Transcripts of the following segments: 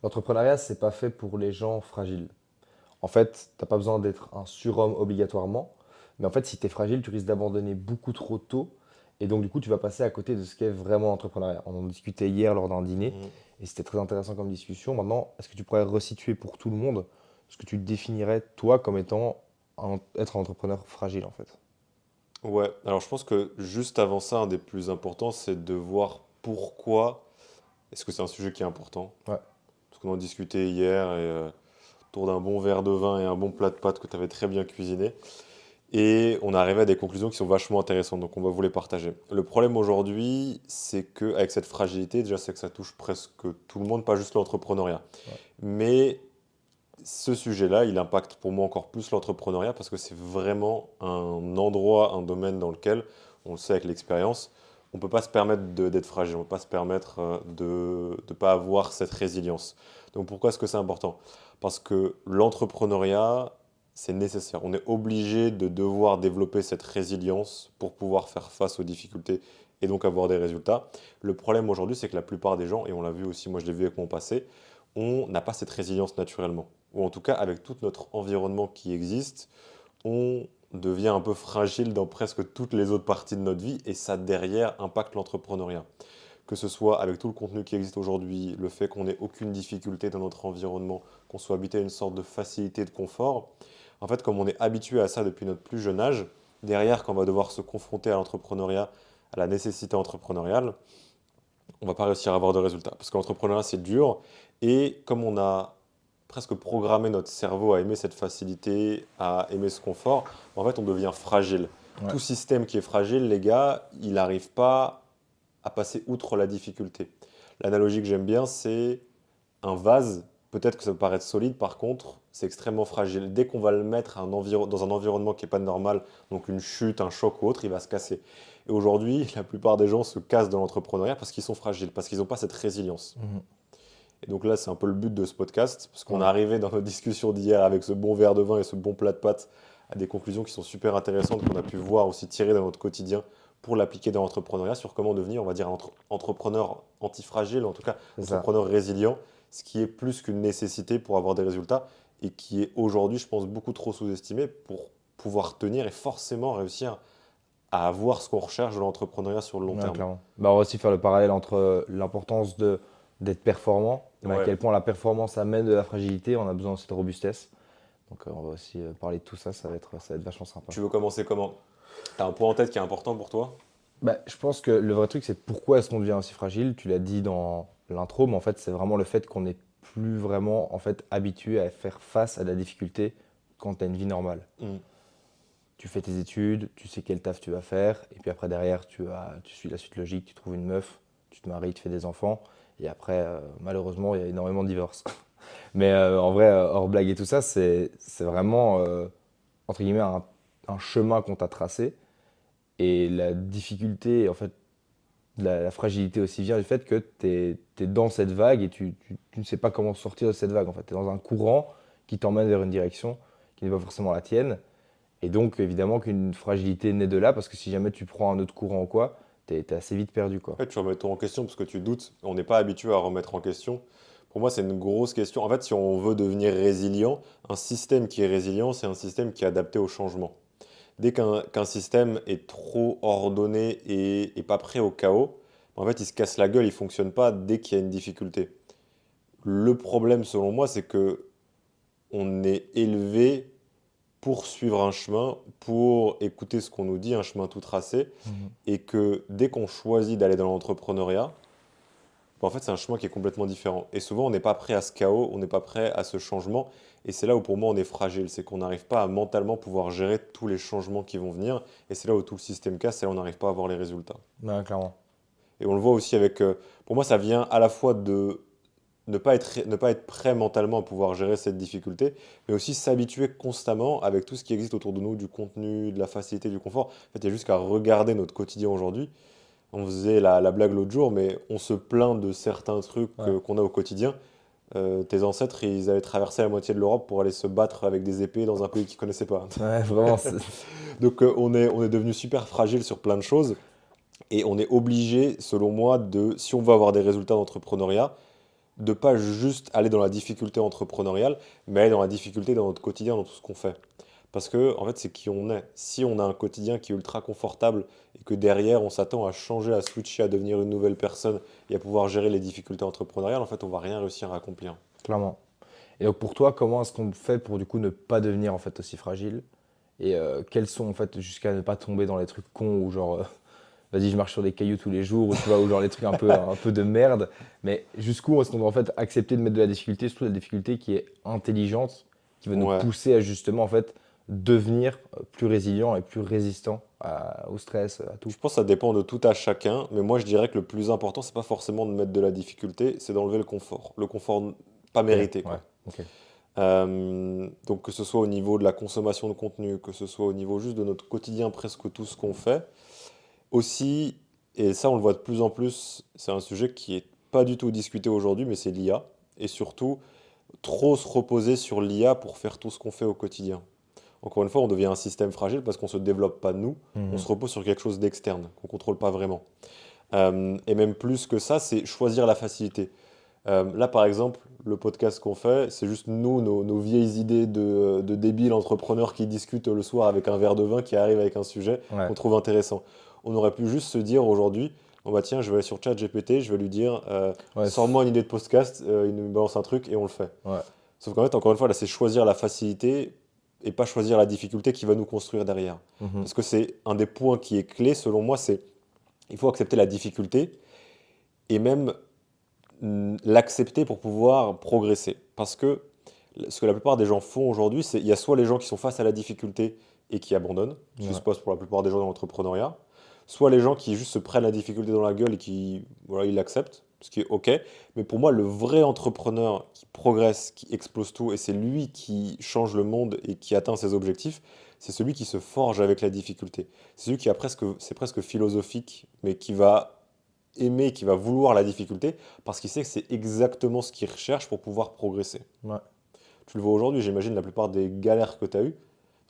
L'entrepreneuriat, c'est pas fait pour les gens fragiles. En fait, t'as pas besoin d'être un surhomme obligatoirement, mais en fait, si tu es fragile, tu risques d'abandonner beaucoup trop tôt, et donc du coup, tu vas passer à côté de ce qu'est vraiment l'entrepreneuriat. On en discutait hier lors d'un dîner, Mhm. et c'était très intéressant comme discussion. Maintenant, est-ce que tu pourrais resituer pour tout le monde ce que tu définirais, toi, comme étant être un entrepreneur fragile, en fait? Ouais, alors je pense que juste avant ça, un des plus importants, c'est de voir pourquoi est-ce que c'est un sujet qui est important. Ouais, Parce qu'on en discutait hier, et autour d'un bon verre de vin et un bon plat de pâtes que tu avais très bien cuisiné. Et on est arrivé à des conclusions qui sont vachement intéressantes, donc on va vous les partager. Le problème aujourd'hui, c'est que avec cette fragilité, déjà, c'est que ça touche presque tout le monde, pas juste l'entrepreneuriat. ouais, Mais ce sujet-là, il impacte pour moi encore plus l'entrepreneuriat parce que c'est vraiment un endroit, un domaine dans lequel, on le sait avec l'expérience, on ne peut pas se permettre d'être fragile, on ne peut pas se permettre de ne pas avoir cette résilience. Donc pourquoi est-ce que c'est important? Parce que l'entrepreneuriat, c'est nécessaire. On est obligé de devoir développer cette résilience pour pouvoir faire face aux difficultés et donc avoir des résultats. Le problème aujourd'hui, c'est que la plupart des gens, et on l'a vu aussi, moi je l'ai vu avec mon passé, on n'a pas cette résilience naturellement. Ou en tout cas, avec tout notre environnement qui existe, on devient un peu fragile dans presque toutes les autres parties de notre vie et ça derrière impacte l'entrepreneuriat. Que ce soit avec tout le contenu qui existe aujourd'hui, le fait qu'on n'ait aucune difficulté dans notre environnement, qu'on soit habité à une sorte de facilité, de confort. En fait, comme on est habitué à ça depuis notre plus jeune âge, derrière, quand on va devoir se confronter à l'entrepreneuriat, à la nécessité entrepreneuriale, on va pas réussir à avoir de résultats. Parce que l'entrepreneuriat, c'est dur. Et comme on a presque programmé notre cerveau à aimer cette facilité, à aimer ce confort, en fait, on devient fragile. ouais. Tout système qui est fragile, les gars, il n'arrive pas à passer outre la difficulté. L'analogie que j'aime bien, c'est un vase. Peut-être que ça peut paraître solide, par contre, c'est extrêmement fragile. Dès qu'on va le mettre dans un environnement qui n'est pas normal, donc une chute, un choc ou autre, il va se casser. Et aujourd'hui, la plupart des gens se cassent dans l'entrepreneuriat parce qu'ils sont fragiles, parce qu'ils n'ont pas cette résilience. Mhm. Et donc là, c'est un peu le but de ce podcast, parce qu'on est Ouais. arrivé dans notre discussion d'hier avec ce bon verre de vin et ce bon plat de pâtes à des conclusions qui sont super intéressantes, qu'on a pu voir aussi tirer dans notre quotidien pour l'appliquer dans l'entrepreneuriat, sur comment devenir, on va dire, un entrepreneur antifragile, en tout cas C'est ça. entrepreneur résilient, ce qui est plus qu'une nécessité pour avoir des résultats et qui est aujourd'hui, je pense, beaucoup trop sous-estimé pour pouvoir tenir et forcément réussir à avoir ce qu'on recherche de l'entrepreneuriat sur le long Ouais, terme. clairement. Bah, on va aussi faire le parallèle entre l'importance d'être performant, mais à Ouais. quel point la performance amène de la fragilité. On a besoin aussi de robustesse. Donc, on va aussi parler de tout ça. Ça va être vachement sympa. Tu veux commencer comment? T'as un point en tête qui est important pour toi? Bah, je pense que le vrai truc, c'est pourquoi est-ce qu'on devient aussi fragile. Tu l'as dit dans l'intro, mais en fait, c'est vraiment le fait qu'on n'est plus vraiment en fait, habitué à faire face à la difficulté quand tu as une vie normale. Hmm. Tu fais tes études, tu sais quel taf tu vas faire, et puis après, derrière, tu suis la suite logique, tu trouves une meuf, tu te maries, tu fais des enfants, et après, malheureusement, il y a énormément de divorces. Mais en vrai, hors blague et tout ça, c'est vraiment, entre guillemets, un chemin qu'on t'a tracé. Et la difficulté, en fait, la fragilité aussi vient du fait que tu es dans cette vague et tu ne sais pas comment sortir de cette vague. En fait, tu es dans un courant qui t'emmène vers une direction qui n'est pas forcément la tienne. Et donc, évidemment, qu'une fragilité naît de là, parce que si jamais tu prends un autre courant ou quoi, t'es assez vite perdu, quoi. Ouais, tu remets tout en question parce que tu doutes. On n'est pas habitué à remettre en question. Pour moi, c'est une grosse question. En fait, si on veut devenir résilient, un système qui est résilient, c'est un système qui est adapté au changement. Dès qu'un système est trop ordonné et pas prêt au chaos, en fait, il se casse la gueule, il fonctionne pas dès qu'il y a une difficulté. Le problème, selon moi, c'est que on est élevé pour suivre un chemin, pour écouter ce qu'on nous dit, un chemin tout tracé, Mhm. et que dès qu'on choisit d'aller dans l'entrepreneuriat, bah, en fait, c'est un chemin qui est complètement différent. Et souvent, on n'est pas prêt à ce chaos, on n'est pas prêt à ce changement. Et c'est là où, pour moi, on est fragile. C'est qu'on n'arrive pas à mentalement pouvoir gérer tous les changements qui vont venir. Et c'est là où tout le système casse, c'est là où on n'arrive pas à avoir les résultats. Ouais, clairement. Et on le voit aussi avec. Pour moi, ça vient à la fois de ne pas être prêt mentalement à pouvoir gérer cette difficulté, mais aussi s'habituer constamment avec tout ce qui existe autour de nous, du contenu, de la facilité, du confort. En fait, il y a juste qu'à regarder notre quotidien aujourd'hui. On faisait la blague l'autre jour, mais on se plaint de certains trucs Ouais, qu'on a au quotidien. Tes ancêtres, ils avaient traversé la moitié de l'Europe pour aller se battre avec des épées dans un pays qu'ils connaissaient pas. ouais vraiment. Donc on est devenu super fragile sur plein de choses et on est obligé, selon moi, si on veut avoir des résultats d'entrepreneuriat, de pas juste aller dans la difficulté entrepreneuriale, mais aller dans la difficulté dans notre quotidien, dans tout ce qu'on fait. Parce que, en fait, c'est qui on est. Si on a un quotidien qui est ultra confortable et que derrière, on s'attend à changer, à switcher, à devenir une nouvelle personne et à pouvoir gérer les difficultés entrepreneuriales, en fait, on va rien réussir à accomplir. clairement. Et donc pour toi, comment est-ce qu'on fait pour du coup ne pas devenir en fait aussi fragile? Et quels sont en fait jusqu'à ne pas tomber dans les trucs cons ou genre vas-y je marche sur des cailloux tous les jours ou tu vois ou genre les trucs un peu de merde. Mais jusqu'où est-ce qu'on doit en fait accepter de mettre de la difficulté, surtout la difficulté qui est intelligente, qui va nous Ouais. pousser à justement en fait devenir plus résilient et plus résistant au stress, à tout. Je pense que ça dépend de tout à chacun, mais moi je dirais que le plus important, c'est pas forcément de mettre de la difficulté, c'est d'enlever le confort. Le confort pas Ok, mérité, ouais, quoi. ok. Donc que ce soit au niveau de la consommation de contenu, que ce soit au niveau juste de notre quotidien, presque tout ce qu'on fait. Aussi, et ça on le voit de plus en plus, c'est un sujet qui est pas du tout discuté aujourd'hui, mais c'est l'IA. Et surtout, trop se reposer sur l'IA pour faire tout ce qu'on fait au quotidien. Encore une fois, on devient un système fragile parce qu'on ne se développe pas nous, on Mhm. se repose sur quelque chose d'externe, qu'on ne contrôle pas vraiment. Et même plus que ça, c'est choisir la facilité. Là, par exemple, le podcast qu'on fait, c'est juste nous, nos vieilles idées de débiles entrepreneurs qui discutent le soir avec un verre de vin, qui arrivent avec un sujet Ouais, qu'on trouve intéressant. On aurait pu juste se dire aujourd'hui, bon bah tiens, je vais aller sur ChatGPT, je vais lui dire, ouais, sors-moi une idée de podcast, il nous balance un truc et on le fait. ouais. Sauf qu'en fait, encore une fois, là, c'est choisir la facilité et pas choisir la difficulté qui va nous construire derrière. Mhm. Parce que c'est un des points qui est clé, selon moi, c'est il faut accepter la difficulté et même l'accepter pour pouvoir progresser. Parce que ce que la plupart des gens font aujourd'hui, c'est il y a soit les gens qui sont face à la difficulté et qui abandonnent, ce qui se Ouais. passe pour la plupart des gens dans l'entrepreneuriat, soit les gens qui juste se prennent la difficulté dans la gueule et qui, voilà, ils l'acceptent, ce qui est OK. Mais pour moi, le vrai entrepreneur qui progresse, qui explose tout, et c'est lui qui change le monde et qui atteint ses objectifs, c'est celui qui se forge avec la difficulté. C'est celui qui a presque, c'est presque philosophique, mais qui va aimer, qui va vouloir la difficulté, parce qu'il sait que c'est exactement ce qu'il recherche pour pouvoir progresser. Ouais. Tu le vois aujourd'hui, j'imagine la plupart des galères que tu as eues,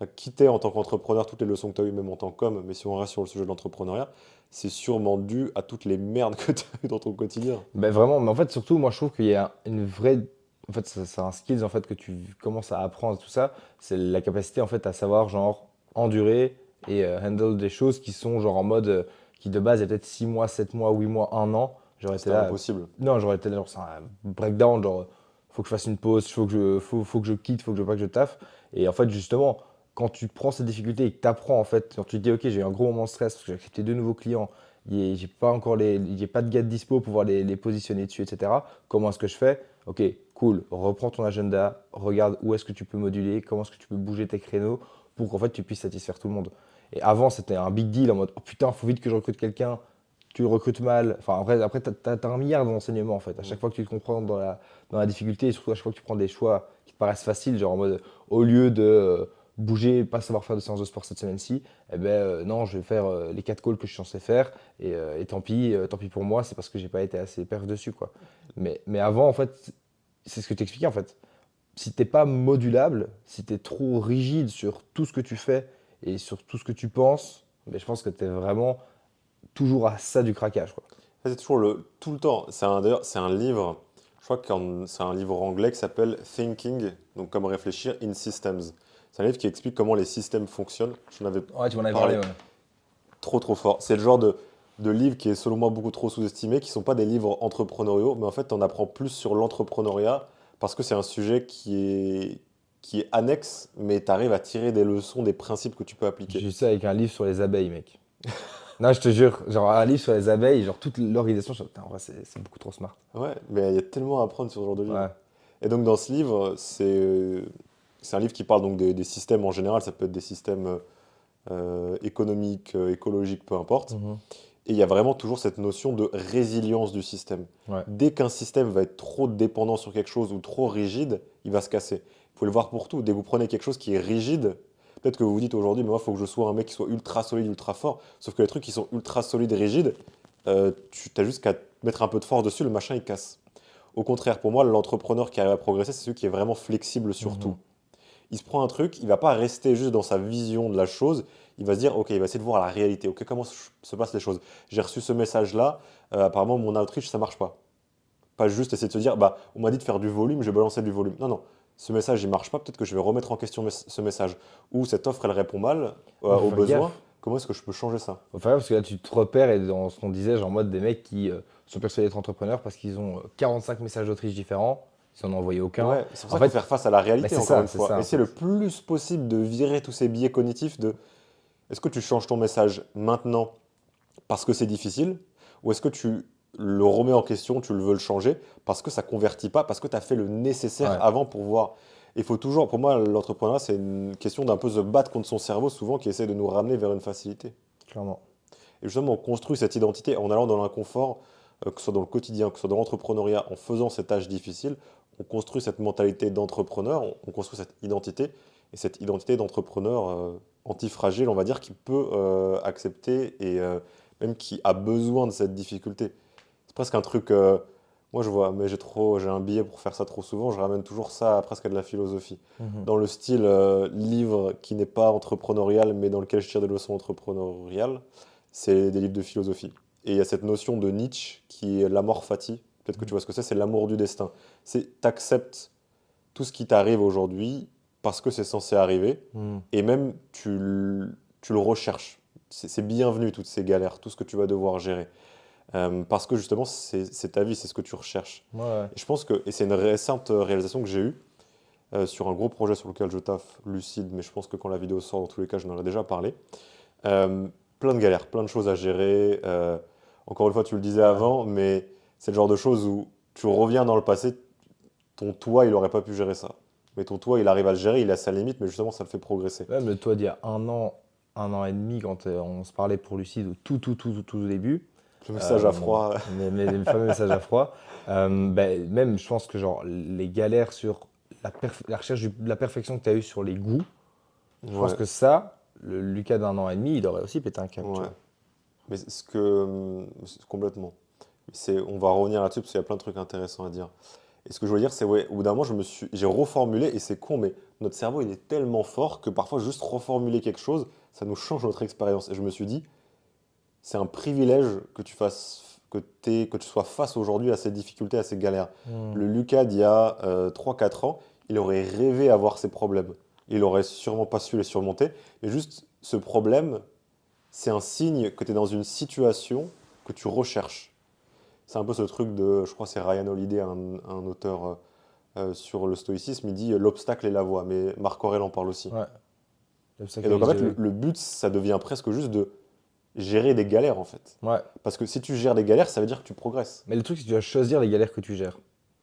enfin, quitter en tant qu'entrepreneur toutes les leçons que tu as eues, même en tant qu'homme, mais si on reste sur le sujet de l'entrepreneuriat, c'est sûrement dû à toutes les merdes que tu as eues dans ton quotidien. Ben vraiment, mais en fait, surtout, moi, je trouve qu'il y a une vraie. En fait, c'est un skills en fait, que tu commences à apprendre, tout ça. C'est la capacité en fait, à savoir genre, endurer et handle des choses qui sont genre en mode. Qui de base est peut-être 6 mois, 7 mois, 8 mois, 1 an. J'aurais été C'était là. impossible. Non, j'aurais été là, genre, c'est un breakdown. Genre, faut que je fasse une pause, faut que je quitte, faut que je pas que je taffe. Et en fait, justement, quand tu prends cette difficulté et que tu apprends, en fait, quand tu te dis, ok, j'ai eu un gros moment de stress parce que j'ai accepté 2 nouveaux clients, j'ai pas encore j'ai pas de gars de dispo pour pouvoir les positionner dessus, etc. Comment est-ce que je fais? Ok, cool. Reprends ton agenda, regarde où est-ce que tu peux moduler, comment est-ce que tu peux bouger tes créneaux pour qu'en fait tu puisses satisfaire tout le monde. Et avant, c'était un big deal en mode oh putain, faut vite que je recrute quelqu'un. Tu le recrutes mal. Enfin, après t'as un milliard d'enseignements en fait. À Mm. chaque fois que tu te comprends dans la difficulté et surtout à chaque fois que tu prends des choix qui te paraissent faciles, genre en mode au lieu de bouger, pas savoir faire de séance de sport cette semaine-ci, eh ben non, je vais faire les 4 calls que je suis censé faire et tant pis pour moi, c'est parce que j'ai pas été assez perf dessus quoi. Mais avant en fait, c'est ce que tu expliquais en fait. Si t'es pas modulable, si tu es trop rigide sur tout ce que tu fais et sur tout ce que tu penses, ben, je pense que tu es vraiment toujours à ça du craquage quoi. C'est toujours tout le temps. D'ailleurs, c'est un livre, je crois que c'est un livre anglais qui s'appelle Thinking, donc comme réfléchir in Systems. C'est un livre qui explique comment les systèmes fonctionnent. J'en avais Ouais, tu m'en avais parlé, parlé ouais. trop trop fort. C'est le genre de livre qui est selon moi beaucoup trop sous-estimé, qui sont pas des livres entrepreneuriaux, mais en fait, on apprend plus sur l'entrepreneuriat parce que c'est un sujet qui est annexe, mais tu arrives à tirer des leçons, des principes que tu peux appliquer. J'ai eu ça avec un livre sur les abeilles, mec. Non, je te jure, genre un livre sur les abeilles, genre toute l'organisation, je suis putain, en vrai, c'est beaucoup trop smart. Ouais, mais il y a tellement à apprendre sur ce genre de livre. Ouais. Et donc dans ce livre, c'est un livre qui parle donc des systèmes en général, ça peut être des systèmes économiques, écologiques, peu importe. Mhm. Et il y a vraiment toujours cette notion de résilience du système. Ouais. Dès qu'un système va être trop dépendant sur quelque chose ou trop rigide, il va se casser. Vous pouvez le voir pour tout. Dès que vous prenez quelque chose qui est rigide, peut-être que vous vous dites aujourd'hui, mais moi, il faut que je sois un mec qui soit ultra solide, ultra fort. Sauf que les trucs qui sont ultra solides et rigides, tu as juste qu'à mettre un peu de force dessus, le machin, il casse. Au contraire, pour moi, l'entrepreneur qui arrive à progresser, c'est celui qui est vraiment flexible sur tout. Mhm. Il se prend un truc, il va pas rester juste dans sa vision de la chose, il va se dire, ok, il va essayer de voir la réalité, ok, comment se passent les choses. J'ai reçu ce message-là, apparemment mon outreach, ça marche pas. Pas juste essayer de se dire, bah, on m'a dit de faire du volume, je vais balancer du volume. Non, non, ce message, il marche pas, peut-être que je vais remettre en question ce message. Ou cette offre, elle répond mal Ouais, faut aux faire besoins. gaffe. Comment est-ce que je peux changer ça? Faut faire gaffe parce que là, tu te repères et dans ce qu'on disait, genre en mode des mecs qui sont persuadés d'être entrepreneurs parce qu'ils ont 45 messages d'Autriche différents, ils n'en ont envoyé aucun. Ouais, c'est pour En ça qu'il faut fait, faire face à la bah, réalité, c'est encore une ça, c'est fois. ça en Essayer le fait. plus possible de virer tous ces biais cognitifs de est-ce que tu changes ton message maintenant parce que c'est difficile, ou est-ce que tu le remets en question, tu le veux le changer parce que ça convertit pas, parce que tu as fait le nécessaire Ouais, avant pour voir. Il faut toujours, pour moi, l'entrepreneuriat, c'est une question d'un peu se battre contre son cerveau, souvent, qui essaie de nous ramener vers une facilité. clairement. Et justement, on construit cette identité en allant dans l'inconfort, que ce soit dans le quotidien, que ce soit dans l'entrepreneuriat, en faisant ces tâches difficiles, on construit cette mentalité d'entrepreneur, on construit cette identité, et cette identité d'entrepreneur antifragile, on va dire, qui peut accepter et même qui a besoin de cette difficulté. C'est presque un truc, moi je vois, mais j'ai un billet pour faire ça trop souvent, je ramène toujours ça presque à de la philosophie. Mhm. Dans le style livre qui n'est pas entrepreneurial, mais dans lequel je tire des leçons entrepreneuriales, c'est des livres de philosophie. Et il y a cette notion de Nietzsche qui est l'amor fati. Peut-être que tu vois ce que c'est l'amour du destin. C'est t'acceptes tout ce qui t'arrive aujourd'hui parce que c'est censé arriver, Mhm. et même tu le recherches. C'est bienvenu toutes ces galères, tout ce que tu vas devoir gérer. Parce que justement, c'est ta vie, c'est ce que tu recherches. Ouais, ouais. Et je pense que, et c'est une récente réalisation que j'ai eue sur un gros projet sur lequel je taffe, Lucide, mais je pense que quand la vidéo sort, dans tous les cas, je n'en ai déjà parlé. Euh, Plein de galères, plein de choses à gérer. Encore une fois, tu le disais Ouais. avant, mais c'est le genre de choses où tu reviens dans le passé, ton toi, il n'aurait pas pu gérer ça. Mais ton toi, il arrive à le gérer, il a sa limite, mais justement, ça le fait progresser. Même le toi d'il y a un an et demi, quand on se parlait pour Lucide au tout au début, Le message à froid. mes fameux messages à froid, ben, même je pense que genre les galères sur la recherche de la perfection que tu as eu sur les goûts, je pense Ouais, que ça, le Lucas d'un an et demi, il aurait aussi pété un câble, tu ouais. vois. Mais complètement. On va revenir là-dessus parce qu'il y a plein de trucs intéressants à dire. Et ce que je veux dire, c'est ouais, au bout d'un moment, j'ai reformulé, et c'est con, mais notre cerveau, il est tellement fort que parfois, juste reformuler quelque chose, ça nous change notre expérience. Et je me suis dit, c'est un privilège que tu fasses, que tu sois face aujourd'hui à ces difficultés, à ces galères. Hmm. Le Lucas d'il y a 3-4 ans, il aurait rêvé avoir ces problèmes. Il aurait sûrement pas su les surmonter. Mais juste ce problème, c'est un signe que tu es dans une situation que tu recherches. C'est un peu ce truc de, je crois que c'est Ryan Holiday, un auteur sur le stoïcisme, il dit l'obstacle est la voie, mais Marc Aurèle en parle aussi. Ouais, le Et donc en sacrifice de fait, oui. le but, ça devient presque juste de gérer des galères en fait. Ouais. Parce que si tu gères des galères, ça veut dire que tu progresses. Mais le truc, c'est que tu vas choisir les galères que tu gères.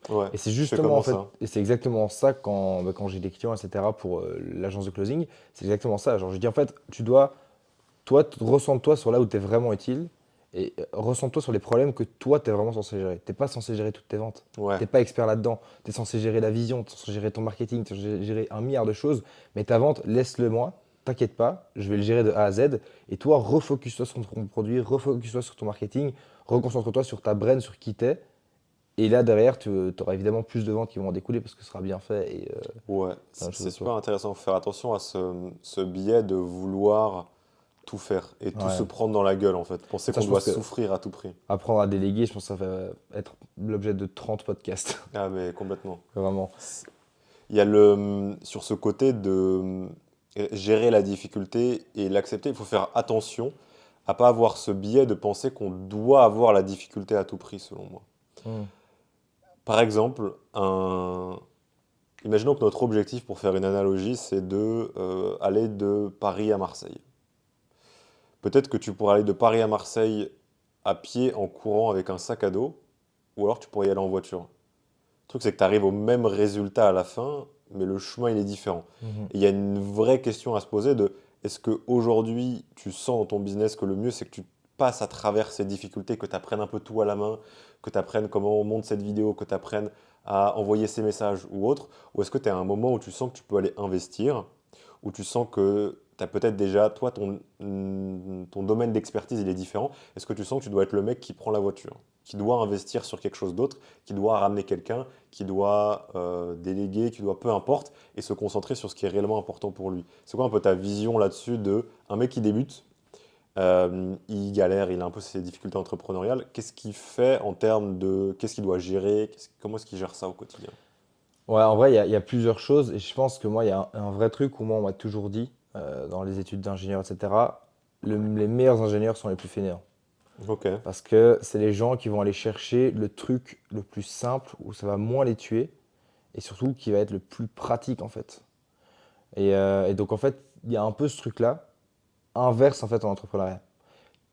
Ouais, Et c'est tu fais justement, en comment fait, ça? et c'est exactement ça quand, bah, quand j'ai des clients, etc., pour l'agence de closing, c'est exactement ça. Genre, je dis, en fait, tu dois, toi, ressens-toi sur là où tu es vraiment utile et ressens-toi sur les problèmes que toi, tu es vraiment censé gérer. Tu n'es pas censé gérer toutes tes ventes. Tu Ouais, n'es pas expert là-dedans. Tu es censé gérer la vision, tu es censé gérer ton marketing, tu es censé gérer un milliard de choses. Mais ta vente, laisse-le moi. T'inquiète pas, je vais le gérer de A à Z. Et toi, refocus-toi sur ton produit, refocus-toi sur ton marketing, reconcentre-toi sur ta brand, sur qui t'es. Et là, derrière, tu auras évidemment plus de ventes qui vont en découler parce que ce sera bien fait et ouais, plein de choses c'est super autour. intéressant. Faut faire attention à ce biais de vouloir tout faire et tout se Ouais. prendre dans la gueule en fait. Penser Ça, qu'on je doit pense que souffrir à tout prix. apprendre à déléguer, je pense que ça va être l'objet de 30 podcasts. Ah mais complètement. Vraiment. Il y a sur ce côté de gérer la difficulté et l'accepter, il faut faire attention à pas avoir ce biais de penser qu'on doit avoir la difficulté à tout prix, selon moi. Hmm. Par exemple, imaginons que notre objectif, pour faire une analogie, c'est de aller de Paris à Marseille. Peut-être que tu pourrais aller de Paris à Marseille à pied, en courant avec un sac à dos, ou alors tu pourrais y aller en voiture. Le truc, c'est que tu arrives au même résultat à la fin, mais le chemin, il est différent. Mhm. Et il y a une vraie question à se poser de est-ce qu'aujourd'hui, tu sens dans ton business que le mieux, c'est que tu passes à travers ces difficultés, que tu apprennes un peu tout à la main, que tu apprennes comment on monte cette vidéo, que tu apprennes à envoyer ces messages ou autre, ou est-ce que tu es à un moment où tu sens que tu peux aller investir, où tu sens que tu as peut-être déjà, toi, ton domaine d'expertise, il est différent. Est-ce que tu sens que tu dois être le mec qui prend la voiture, qui doit investir sur quelque chose d'autre, qui doit ramener quelqu'un, qui doit déléguer, qui doit peu importe, et se concentrer sur ce qui est réellement important pour lui. C'est quoi un peu ta vision là-dessus de un mec qui débute, il galère, il a un peu ses difficultés entrepreneuriales. Qu'est-ce qu'il fait en termes de... Qu'est-ce qu'il doit gérer? Comment est-ce qu'il gère ça au quotidien? Ouais, en vrai, il y a plusieurs choses. Et je pense que moi, il y a un vrai truc où moi, on m'a toujours dit, dans les études d'ingénieur, etc., les meilleurs ingénieurs sont les plus fainéants. Ok. Parce que c'est les gens qui vont aller chercher le truc le plus simple, où ça va moins les tuer, et surtout qui va être le plus pratique, en fait. Et donc, en fait, il y a un peu ce truc-là, inverse, en fait, en entrepreneuriat.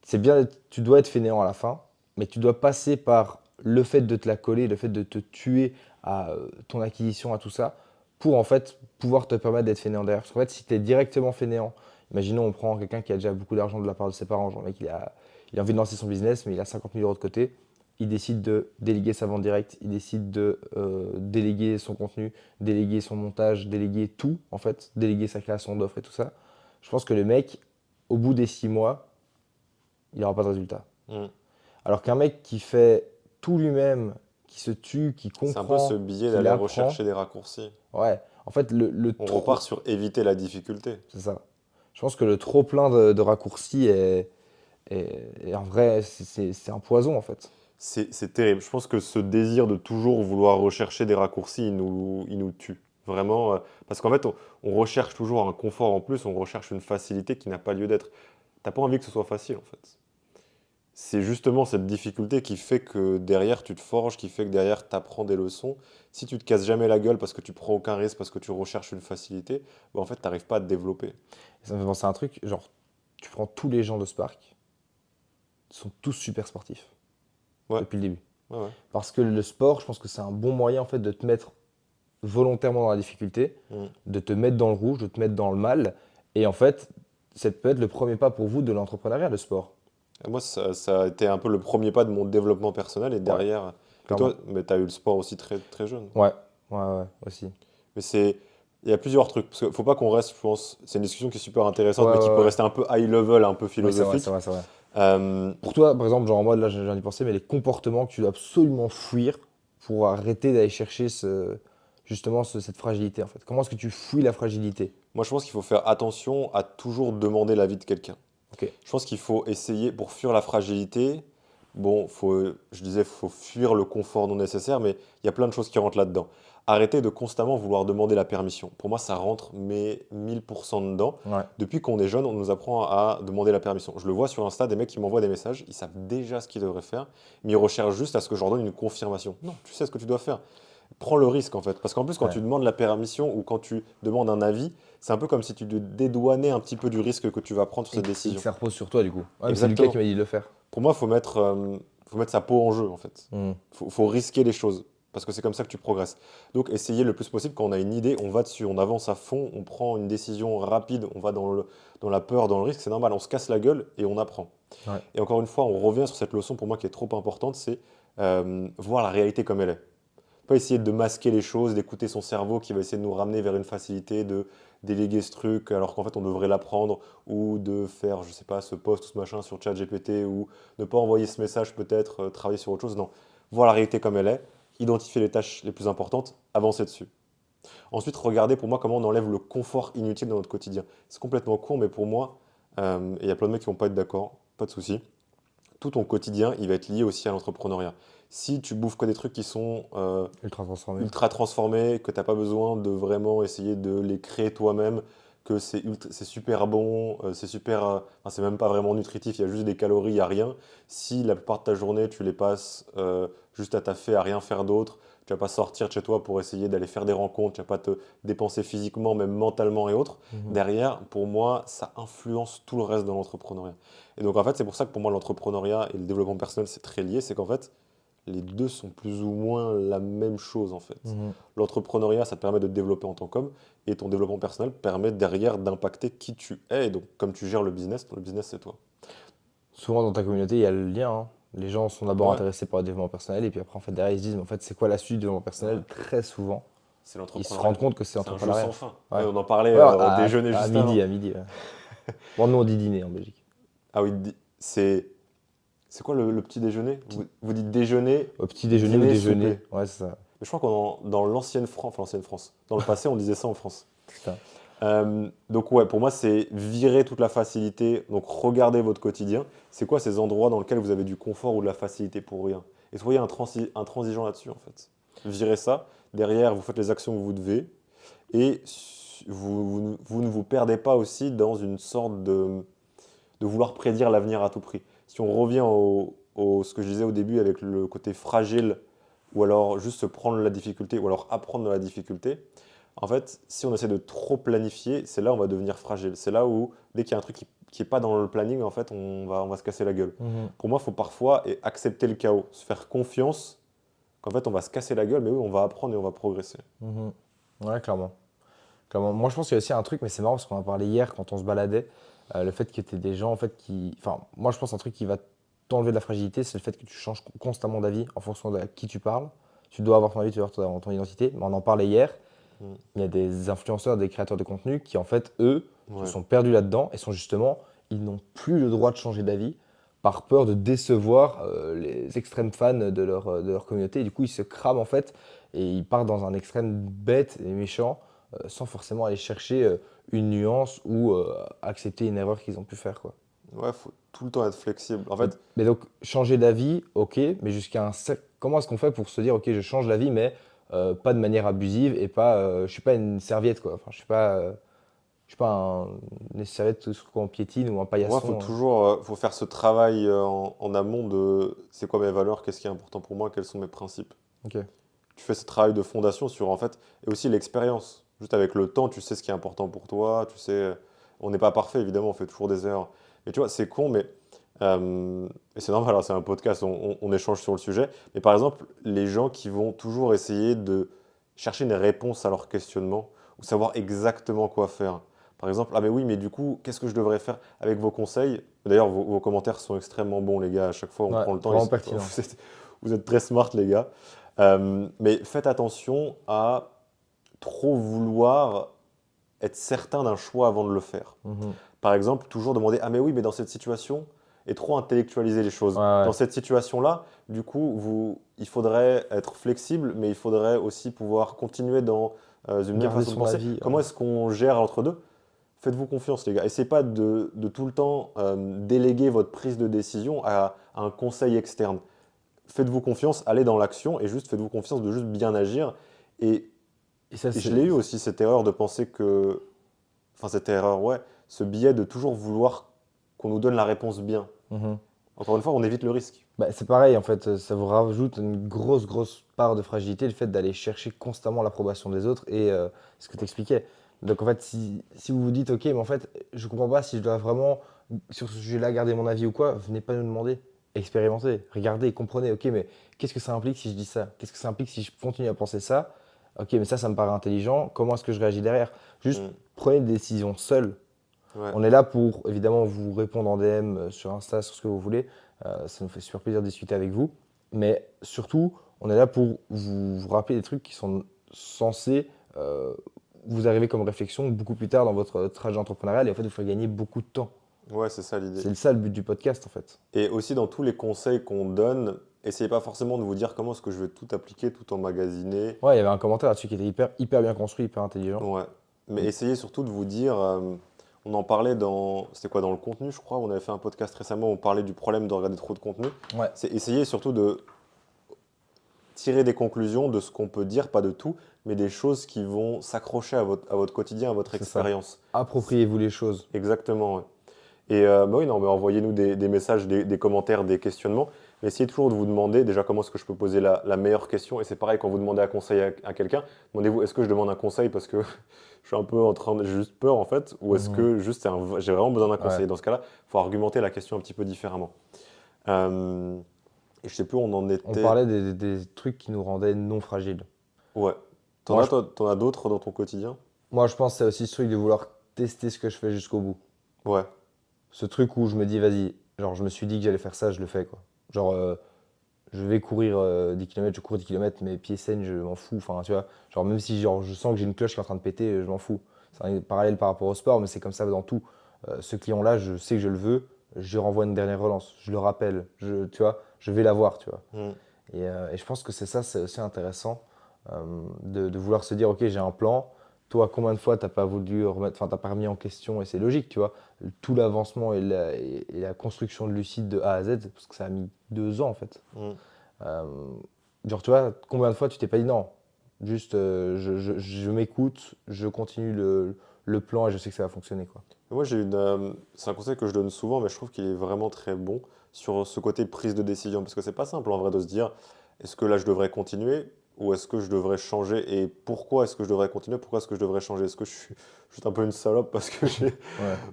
C'est bien, tu dois être fainéant à la fin, mais tu dois passer par le fait de te la coller, le fait de te tuer à ton acquisition, à tout ça, pour en fait pouvoir te permettre d'être fainéant derrière. Parce qu'en fait, si tu es directement fainéant, imaginons on prend quelqu'un qui a déjà beaucoup d'argent de la part de ses parents, genre le mec il a envie de lancer son business, mais il a 50 000 euros de côté, il décide de déléguer sa vente directe, il décide de déléguer son contenu, déléguer son montage, déléguer tout, en fait, déléguer sa création d'offres et tout ça. Je pense que le mec, au bout des 6 mois, il n'aura pas de résultat. Mm. Alors qu'un mec qui fait tout lui-même, qui se tue, qui C'est un peu ce comprend, biais qui d'aller apprend, rechercher des raccourcis. ouais, en fait, le On repart trop, sur éviter la difficulté. c'est ça. Je pense que le trop plein de raccourcis est en vrai, c'est un poison en fait. C'est terrible. Je pense que ce désir de toujours vouloir rechercher des raccourcis, il nous tue. Vraiment, parce qu'en fait, on recherche toujours un confort en plus, on recherche une facilité qui n'a pas lieu d'être. T'as pas envie que ce soit facile, en fait. C'est justement cette difficulté qui fait que derrière, tu te forges, qui fait que derrière, tu apprends des leçons. Si tu te casses jamais la gueule parce que tu prends aucun risque, parce que tu recherches une facilité, bah, en fait, tu n'arrives pas à te développer. Ça me fait penser à un truc, genre, tu prends tous les gens de Spark, ils sont tous super sportifs Ouais, depuis le début. ouais, ouais. Parce que le sport, je pense que c'est un bon moyen en fait de te mettre volontairement dans la difficulté, Mm. de te mettre dans le rouge, de te mettre dans le mal. Et en fait, ça peut être le premier pas pour vous de l'entrepreneuriat, le sport. Et moi, ça a été un peu le premier pas de mon développement personnel. Et Ouais, derrière, mais clairement. toi, mais tu as eu le sport aussi très, très jeune. Ouais, ouais, aussi. Mais il y a plusieurs trucs. Parce qu'il faut pas qu'on reste, je pense, c'est une discussion qui est super Ouais, intéressante, mais qui peut ouais. rester un peu high level, un peu Oui, c'est vrai, c'est philosophique. vrai, c'est vrai. Euh, Pour toi, par exemple, genre en mode, là, j'en ai pensé, mais les comportements que tu dois absolument fuir pour arrêter d'aller chercher justement cette fragilité, en fait. Comment est-ce que tu fuis la fragilité? Moi, je pense qu'il faut faire attention à toujours demander l'avis de quelqu'un. Ok. Je pense qu'il faut essayer, pour fuir la fragilité, bon, je disais, faut fuir le confort non nécessaire, mais il y a plein de choses qui rentrent là-dedans. Arrêter de constamment vouloir demander la permission. Pour moi, ça rentre, mais 1000% dedans. Ouais. Depuis qu'on est jeune, on nous apprend à demander la permission. Je le vois sur Insta, des mecs qui m'envoient des messages, ils savent déjà ce qu'ils devraient faire, mais ils recherchent juste à ce que je leur donne une confirmation. Non, tu sais ce que tu dois faire. Prends le risque en fait. Parce qu'en plus, quand Ouais. tu demandes la permission ou quand tu demandes un avis, c'est un peu comme si tu te dédouanais un petit peu du risque que tu vas prendre sur Et, cette et que décision. ça repose sur toi, du coup. Ouais, mais c'est Lucas qui Exactement. m'a dit de le faire. Pour moi, faut mettre sa peau en jeu en fait. Hmm. Faut risquer les choses. Parce que c'est comme ça que tu progresses. Donc, essayer le plus possible, quand on a une idée, on va dessus, on avance à fond, on prend une décision rapide, on va dans la peur, dans le risque, c'est normal, on se casse la gueule et on apprend. Ouais. Et encore une fois, on revient sur cette leçon pour moi qui est trop importante, c'est voir la réalité comme elle est. Pas essayer de masquer les choses, d'écouter son cerveau qui va essayer de nous ramener vers une facilité, de déléguer ce truc alors qu'en fait on devrait l'apprendre, ou de faire, je sais pas, ce post ou ce machin sur ChatGPT, ou ne pas envoyer ce message peut-être, travailler sur autre chose. Non, voir la réalité comme elle est, identifier les tâches les plus importantes, avancer dessus. Ensuite, regardez pour moi comment on enlève le confort inutile dans notre quotidien. C'est complètement con, mais pour moi, et il y a plein de mecs qui vont pas être d'accord, pas de souci, tout ton quotidien, il va être lié aussi à l'entrepreneuriat. Si tu bouffes que des trucs qui sont Ultra transformé. ultra transformés, que tu n'as pas besoin de vraiment essayer de les créer toi-même, que c'est super bon, c'est super, enfin, c'est même pas vraiment nutritif, il y a juste des calories, il n'y a rien. Si la plupart de ta journée, tu les passes juste à taffer, à rien faire d'autre, tu vas pas sortir de chez toi pour essayer d'aller faire des rencontres, tu vas pas te dépenser physiquement, même mentalement et autres, Mhm. derrière, pour moi, ça influence tout le reste de l'entrepreneuriat. Et donc en fait, c'est pour ça que pour moi, l'entrepreneuriat et le développement personnel, c'est très lié, c'est qu'en fait, les deux sont plus ou moins la même chose en fait. Mhm. L'entrepreneuriat, ça te permet de te développer en tant qu'homme, et ton développement personnel permet derrière d'impacter qui tu es. Et donc, comme tu gères le business c'est toi. Souvent dans ta communauté, il y a le lien, hein. Les gens sont d'abord Ouais, intéressés par le développement personnel et puis après, en fait, derrière, ils se disent, mais en fait, c'est quoi la suite du développement personnel? ouais. Très souvent, C'est ils se l'entrepreneuriat. rendent compte que c'est C'est un jeu sans l'entrepreneuriat. fin. Ouais, Ouais. on en parlait Ouais, au déjeuner à juste midi, avant. à midi. Ouais. Bon, nous, on dit dîner en Belgique. Ah oui, c'est quoi le petit déjeuner? Vous dites déjeuner, Au petit déjeuner ou dîner, déjeuner. souper. Ouais, c'est ça. Mais je crois qu'on dans l'ancienne France, enfin l'ancienne France. Dans le passé, on disait ça en France. C'est ça. Donc ouais, pour moi, c'est virer toute la facilité. Donc regardez votre quotidien. C'est quoi ces endroits dans lesquels vous avez du confort ou de la facilité pour rien? Et soyez intransigeant là-dessus, en fait. Virez ça. Derrière, vous faites les actions que vous devez. Et vous ne vous perdez pas aussi dans une sorte de vouloir prédire l'avenir à tout prix. Si on revient ce que je disais au début avec le côté fragile, ou alors juste se prendre la difficulté, ou alors apprendre de la difficulté, en fait, si on essaie de trop planifier, c'est là où on va devenir fragile. C'est là où, dès qu'il y a un truc qui n'est pas dans le planning, en fait, on va se casser la gueule. Mhm. Pour moi, il faut parfois accepter le chaos, se faire confiance qu'en fait, on va se casser la gueule, mais oui, on va apprendre et on va progresser. Mhm. Ouais, clairement. Clairement. Moi, je pense qu'il y a aussi un truc, mais c'est marrant parce qu'on en parlait hier quand on se baladait. Le fait que tu aies des gens en fait qui. Enfin, moi, je pense un truc qui va t'enlever de la fragilité, c'est le fait que tu changes constamment d'avis en fonction de à qui tu parles. Tu dois avoir ton avis, tu dois avoir ton identité. Mais on en parlait hier. Mm. Il y a des influenceurs, des créateurs de contenu qui, en fait, eux, se Ouais. sont perdus là-dedans et sont justement. Ils n'ont plus le droit de changer d'avis par peur de décevoir les extrêmes fans de leur communauté. Et du coup, ils se crament en fait et ils partent dans un extrême bête et méchant sans forcément aller chercher une nuance ou accepter une erreur qu'ils ont pu faire, quoi. Ouais, faut tout le temps être flexible. En Mais, fait, mais donc, changer d'avis, ok, mais comment est-ce qu'on fait pour se dire, ok, je change d'avis, mais pas de manière abusive et pas, je suis pas une serviette, quoi. Enfin, je suis pas une serviette sur quoi on piétine ou un pour moi, paillasson. faut faire ce travail en amont de c'est quoi mes valeurs, qu'est-ce qui est important pour moi, quels sont mes principes. Ok. Tu fais ce travail de fondation sur, en fait, et aussi l'expérience. Juste avec le temps, tu sais ce qui est important pour toi, tu sais, on n'est pas parfait, évidemment, on fait toujours des erreurs. Mais tu vois, c'est con, mais, et c'est normal, alors c'est un podcast, on échange sur le sujet, mais par exemple, les gens qui vont toujours essayer de chercher une réponse à leur questionnement, ou savoir exactement quoi faire. Par exemple, ah mais oui, mais du coup, qu'est-ce que je devrais faire avec vos conseils? D'ailleurs, vos commentaires sont extrêmement bons, les gars, à chaque fois, on Ouais, prend le temps, vraiment pertinent. vous êtes très smart, les gars. Mais faites attention à trop vouloir être certain d'un choix avant de le faire. Mhm. Par exemple, toujours demander ah mais oui, mais dans cette situation, et trop intellectualiser les Ouais, choses. Dans ouais. cette situation-là, du coup, il faudrait être flexible, mais il faudrait aussi pouvoir continuer dans une même Garder façon de son penser. avis. Comment est-ce qu'on gère entre deux? Faites-vous confiance, les gars. Essayez pas de tout le temps déléguer votre prise de décision à un conseil externe. Faites-vous confiance, allez dans l'action et juste faites-vous confiance de juste bien agir. Et, Et ça, et je c'est. l'ai eu aussi, cette erreur de penser que. Enfin, cette erreur, ouais. Ce biais de toujours vouloir qu'on nous donne la réponse bien. Mhm. Encore une fois, on évite le risque. Bah, c'est pareil, en fait, ça vous rajoute une grosse part de fragilité, le fait d'aller chercher constamment l'approbation des autres et ce que tu expliquais. Donc, en fait, si vous vous dites, ok, mais en fait, je comprends pas si je dois vraiment, sur ce sujet-là, garder mon avis ou quoi, venez pas nous demander. Expérimentez, regardez, comprenez, ok, mais qu'est-ce que ça implique si je dis ça? Qu'est-ce que ça implique si je continue à penser ça? Ok, mais ça me paraît intelligent, comment est-ce que je réagis derrière? Juste Mm. prenez des décisions seules. Ouais. On est là pour évidemment vous répondre en DM sur Insta, sur ce que vous voulez. Ça nous fait super plaisir de discuter avec vous. Mais surtout, on est là pour vous rappeler des trucs qui sont censés vous arriver comme réflexion beaucoup plus tard dans votre trajet entrepreneurial et en fait vous faire gagner beaucoup de temps. Ouais, c'est ça l'idée. C'est ça le but du podcast en fait. Et aussi, dans tous les conseils qu'on donne, essayez pas forcément de vous dire comment est-ce que je vais tout appliquer, tout emmagasiner. Ouais, il y avait un commentaire là-dessus qui était hyper bien construit, hyper intelligent. Ouais. Mais essayez surtout de vous dire, on en parlait c'était quoi, dans le contenu, je crois, on avait fait un podcast récemment où on parlait du problème de regarder trop de contenu. Ouais, C'est essayer surtout de tirer des conclusions de ce qu'on peut dire, pas de tout, mais des choses qui vont s'accrocher à votre quotidien, à votre c'est ça. expérience. Appropriez-vous les choses. Exactement, ouais. Et bah oui, non, mais envoyez-nous des messages, des commentaires, des questionnements. Mais essayez toujours de vous demander déjà comment est-ce que je peux poser la meilleure question. Et c'est pareil quand vous demandez un conseil à quelqu'un, demandez-vous est-ce que je demande un conseil parce que je suis un peu en train de j'ai juste peur en fait, ou est-ce Mhm. que juste j'ai vraiment besoin d'un Ouais. conseil. Dans ce cas-là, il faut argumenter la question un petit peu différemment. Euh, et je sais plus où on en On était. parlait des trucs qui nous rendaient non fragiles. Ouais. Moi, je, T'en as d'autres dans ton quotidien? moi, je pense que c'est aussi ce truc de vouloir tester ce que je fais jusqu'au bout. Ouais. Ce truc où je me dis, vas-y, genre, je me suis dit que j'allais faire ça, je le fais, quoi. Genre, je vais courir 10 km, je cours 10 km, mes pieds saignent, je m'en fous. Enfin, tu vois, genre, même si genre, je sens que j'ai une cloche qui est en train de péter, je m'en fous. C'est un parallèle par rapport au sport, mais c'est comme ça dans tout. Ce client-là, je sais que je le veux, je lui renvoie une dernière relance, je le rappelle, tu vois, je vais l'avoir, tu vois. Hmm. Et je pense que c'est ça, c'est aussi intéressant de vouloir se dire, ok, j'ai un plan, toi, combien de fois t'as pas voulu remettre, enfin, t'as pas remis en question, et c'est logique, tu vois, tout l'avancement et la construction de Lucide de A à Z, parce que ça a mis 2 ans en fait. Mm. Euh, genre, tu vois, combien de fois tu t'es pas dit non, juste je m'écoute, je continue le plan et je sais que ça va fonctionner, quoi. Moi, c'est un conseil que je donne souvent, mais je trouve qu'il est vraiment très bon sur ce côté prise de décision. Parce que c'est pas simple en vrai de se dire, est-ce que là je devrais continuer ou est-ce que je devrais changer? Et pourquoi est-ce que je devrais continuer? Pourquoi est-ce que je devrais changer? Est-ce que je suis juste un peu une salope parce que Ouais.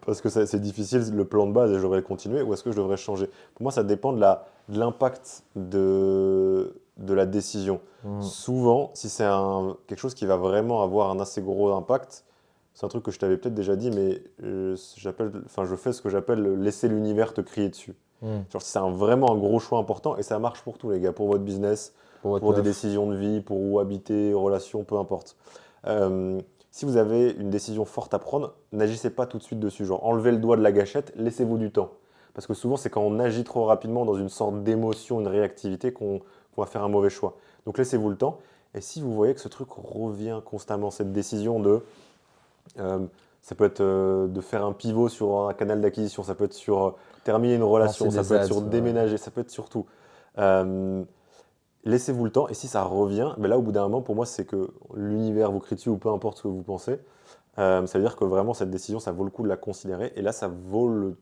parce que c'est difficile le plan de base et je devrais continuer ou est-ce que je devrais changer? Pour moi, ça dépend de l'impact de la décision. Mhm. Souvent, si c'est quelque chose qui va vraiment avoir un assez gros impact, c'est un truc que je t'avais peut-être déjà dit, mais je fais ce que j'appelle laisser l'univers te crier dessus. Mhm. Genre, c'est vraiment un gros choix important et ça marche pour tout, les gars, pour votre business, Pour votre pour des meuf. décisions de vie, pour où habiter, relations, peu importe. Si vous avez une décision forte à prendre, n'agissez pas tout de suite dessus. Genre, enlevez le doigt de la gâchette, laissez-vous du temps. Parce que souvent, c'est quand on agit trop rapidement dans une sorte d'émotion, une réactivité, qu'on va faire un mauvais choix. Donc, laissez-vous le temps. Et si vous voyez que ce truc revient constamment, cette décision ça peut être de faire un pivot sur un canal d'acquisition, ça peut être sur terminer une Lancer relation, ça des peut être sur ads. Ouais. déménager, ça peut être sur tout. Euh, Laissez-vous le temps et si ça revient, ben là au bout d'un moment pour moi c'est que l'univers vous crie dessus ou peu importe ce que vous pensez, ça veut dire que vraiment cette décision ça vaut le coup de la considérer et là ça vaut le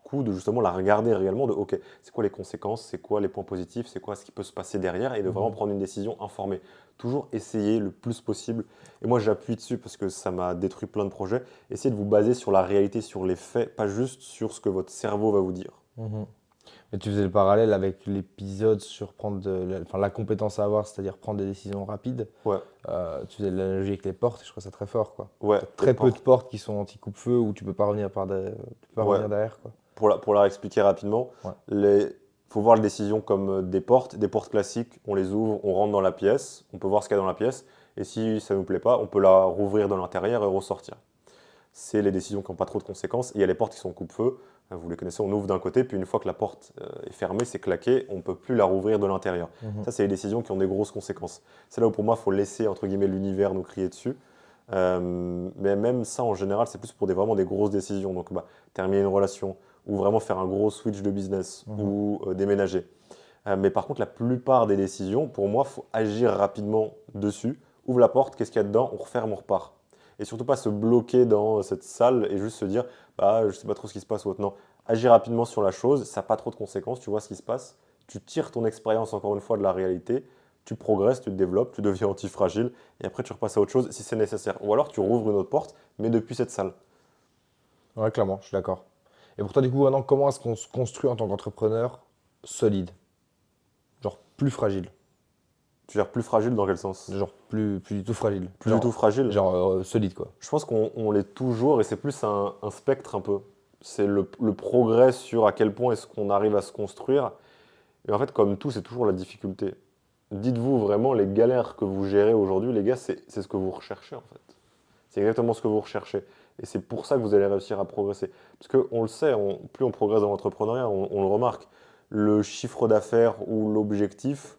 coup de justement la regarder réellement de ok, c'est quoi les conséquences, c'est quoi les points positifs, c'est quoi ce qui peut se passer derrière et de vraiment Mhm. prendre une décision informée. Toujours essayer le plus possible. Et moi j'appuie dessus parce que ça m'a détruit plein de projets. Essayez de vous baser sur la réalité, sur les faits, pas juste sur ce que votre cerveau va vous dire. Mhm. Mais tu faisais le parallèle avec l'épisode sur enfin, la compétence à avoir, c'est-à-dire prendre des décisions rapides. Ouais, Tu faisais l'analogie avec les portes, et je trouve ça très fort, quoi. ouais, T'as les très peu de portes. portes qui sont anti-coupe-feu où tu peux pas revenir tu peux pas Ouais, revenir derrière, quoi. pour la expliquer rapidement, Ouais. il faut voir les décisions comme des portes classiques, on les ouvre, on rentre dans la pièce, on peut voir ce qu'il y a dans la pièce, et si ça ne nous plaît pas, on peut la rouvrir de l'intérieur et ressortir. C'est les décisions qui n'ont pas trop de conséquences. Et il y a les portes qui sont coupe-feu. Vous les connaissez, on ouvre d'un côté, puis une fois que la porte est fermée, c'est claqué, on ne peut plus la rouvrir de l'intérieur. Mhm. Ça, c'est les décisions qui ont des grosses conséquences. C'est là où pour moi, il faut laisser, entre guillemets, l'univers nous crier dessus. Mais même ça, en général, c'est plus pour vraiment des grosses décisions. Donc, terminer une relation, ou vraiment faire un gros switch de business, Mhm. ou déménager. Mais par contre, la plupart des décisions, pour moi, il faut agir rapidement dessus. Ouvre la porte, qu'est-ce qu'il y a dedans? On referme, on repart. Et surtout pas se bloquer dans cette salle et juste se dire, bah, je sais pas trop ce qui se passe ou autre. Non, agir rapidement sur la chose, ça n'a pas trop de conséquences, tu vois ce qui se passe. Tu tires ton expérience encore une fois de la réalité, tu progresses, tu te développes, tu deviens antifragile et après tu repasses à autre chose si c'est nécessaire. Ou alors tu rouvres une autre porte, mais depuis cette salle. Ouais, clairement, je suis d'accord. Et pour toi, du coup, maintenant, comment est-ce qu'on se construit en tant qu'entrepreneur solide? Genre plus fragile. Tu gères plus fragile dans quel sens? Genre plus du tout fragile. Plus du tout fragile? Solide, quoi. Je pense qu'on l'est toujours et c'est plus un spectre un peu. C'est le progrès sur à quel point est-ce qu'on arrive à se construire. Et en fait, comme tout, c'est toujours la difficulté. Dites-vous vraiment, les galères que vous gérez aujourd'hui, les gars, c'est ce que vous recherchez en fait. C'est exactement ce que vous recherchez. Et c'est pour ça que vous allez réussir à progresser. Parce qu'on le sait, plus on progresse dans l'entrepreneuriat, on le remarque. Le chiffre d'affaires ou l'objectif,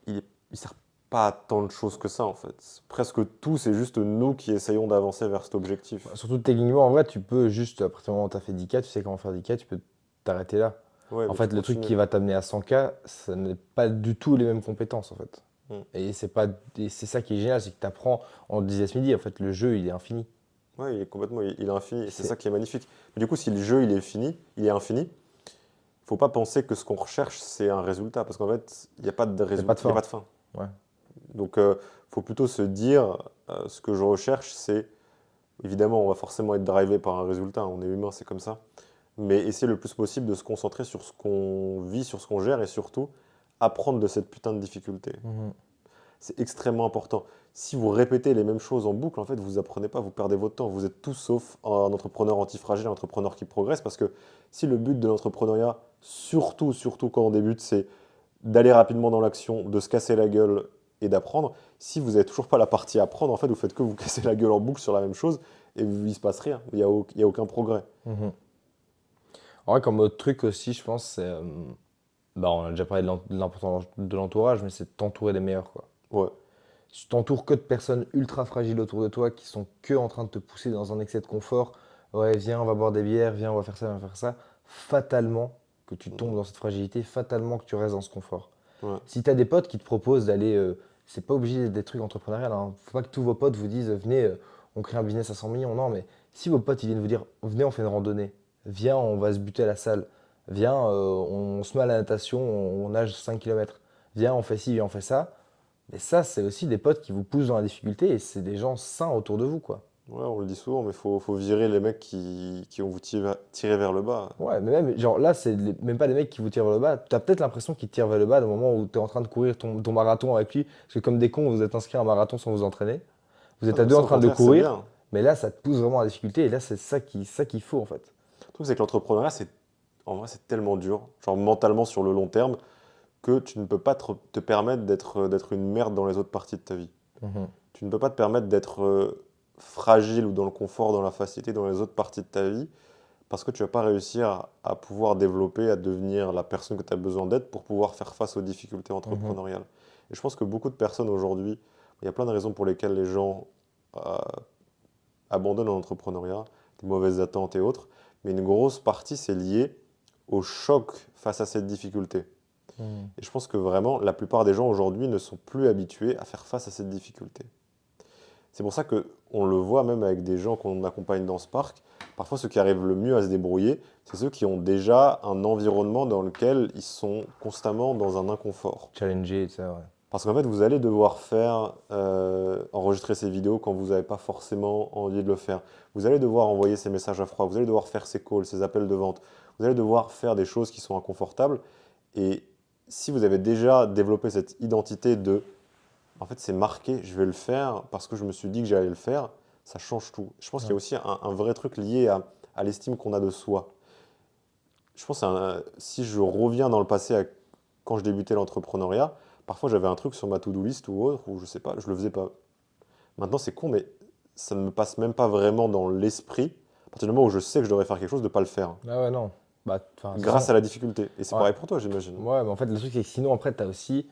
il ne sert pas à tant de choses que ça en fait. Presque tout, c'est juste nous qui essayons d'avancer vers cet objectif. Surtout techniquement, en vrai, tu peux juste, à partir du moment où tu as fait 10K, tu sais comment faire 10K, tu peux t'arrêter là. Ouais, En mais tu fait, le truc continues. qui va t'amener à 100K, ça n'est pas du tout les mêmes compétences, en fait. Mm. Et c'est pas, et c'est ça qui est génial, c'est que tu apprends, on le disait ce midi, en fait, le jeu, il est infini. Ouais, il est complètement, il est infini, et c'est C'est ça qui est magnifique. Mais du coup, si le jeu il est fini, il est infini, faut pas penser que ce qu'on recherche c'est un résultat, parce qu'en fait, il n'y a pas de y a pas résultat, de il y a pas fin. de fin. Ouais. Donc, faut plutôt se dire, ce que je recherche, c'est, évidemment, on va forcément être drivé par un résultat, on est humain, c'est comme ça, mais essayer le plus possible de se concentrer sur ce qu'on vit, sur ce qu'on gère, et surtout apprendre de cette putain de difficulté. Mhm. C'est extrêmement important. Si vous répétez les mêmes choses en boucle, en fait, vous apprenez pas, vous perdez votre temps. Vous êtes tout sauf un entrepreneur antifragile, un entrepreneur qui progresse. Parce que si le but de l'entrepreneuriat, surtout quand on débute, c'est d'aller rapidement dans l'action, de se casser la gueule et d'apprendre, si vous n'avez toujours pas la partie apprendre, en fait, vous faites que vous casser la gueule en boucle sur la même chose et il se passe rien. Il y a aucun progrès. Mhm. En vrai, comme autre truc aussi, je pense, c'est. Bah, on a déjà parlé de l'importance de l'entourage, mais c'est de t'entourer des meilleurs, quoi. Ouais. tu t'entoures que de personnes ultra fragiles autour de toi qui sont que en train de te pousser dans un excès de confort. Ouais, viens, on va boire des bières, viens, on va faire ça, on va faire ça. Fatalement que tu tombes Mhm. dans cette fragilité, fatalement que tu restes dans ce confort. Ouais. Si tu as des potes qui te proposent d'aller, c'est pas obligé d'être des trucs entrepreneuriaux, hein. Faut pas que tous vos potes vous disent, venez, on crée un business à 100 millions. Non, mais si vos potes ils viennent vous dire, venez, on fait une randonnée, viens, on va se buter à la salle, viens, on se met à la natation, on nage 5 km, viens, on fait ci, viens, on fait ça. Mais ça, c'est aussi des potes qui vous poussent dans la difficulté et c'est des gens sains autour de vous, quoi. Ouais, on le dit souvent, mais faut virer les mecs qui vont vous tirer vers le bas. Ouais, mais même, genre là, même pas des mecs qui vous tirent vers le bas. Tu as peut-être l'impression qu'ils te tirent vers le bas au moment où tu es en train de courir ton marathon avec lui. Parce que comme des cons, vous êtes inscrit à un marathon sans vous entraîner. Vous Ah êtes à non, deux ça en au train de contraire, c'est courir. bien. Mais là, ça te pousse vraiment à la difficulté. Et là, c'est ça qu'il faut, en fait. Le truc, c'est que l'entrepreneuriat, en vrai, c'est tellement dur, genre mentalement sur le long terme, que tu ne peux pas te permettre d'être une merde dans les autres parties de ta vie. Mhm. Tu ne peux pas te permettre d'être fragile ou dans le confort, dans la facilité dans les autres parties de ta vie, parce que tu vas pas réussir à pouvoir développer, à devenir la personne que tu as besoin d'être pour pouvoir faire face aux difficultés Mhm. entrepreneuriales. Et je pense que beaucoup de personnes aujourd'hui, il y a plein de raisons pour lesquelles les gens euh, abandonnent l'entrepreneuriat, des mauvaises attentes et autres, mais une grosse partie, c'est lié au choc face à cette difficulté. Mhm. Et je pense que vraiment, la plupart des gens aujourd'hui ne sont plus habitués à faire face à cette difficulté. C'est pour ça que on le voit même avec des gens qu'on accompagne dans ce parc. Parfois, ceux qui arrivent le mieux à se débrouiller, c'est ceux qui ont déjà un environnement dans lequel ils sont constamment dans un inconfort. Challenger et ça, ouais. Parce qu'en fait, vous allez devoir enregistrer ces vidéos quand vous n'avez pas forcément envie de le faire. Vous allez devoir envoyer ces messages à froid. Vous allez devoir faire ces calls, ces appels de vente. Vous allez devoir faire des choses qui sont inconfortables. Et si vous avez déjà développé cette identité de en fait, c'est marqué, je vais le faire parce que je me suis dit que j'allais le faire, ça change tout. Je pense qu'il y a Ouais. aussi un vrai truc lié à l'estime qu'on a de soi. Je pense si je reviens dans le passé quand je débutais l'entrepreneuriat, parfois j'avais un truc sur ma to-do list ou autre, ou je sais pas, je le faisais pas. Maintenant, c'est con, mais ça ne me passe même pas vraiment dans l'esprit, à partir du moment où je sais que je devrais faire quelque chose, de ne pas le faire. Ah ouais, non. Bah, enfin, Grâce sinon. à la difficulté. Et c'est Ouais. pareil pour toi, j'imagine. Ouais, mais en fait, le truc, c'est que sinon, après, t'es aussi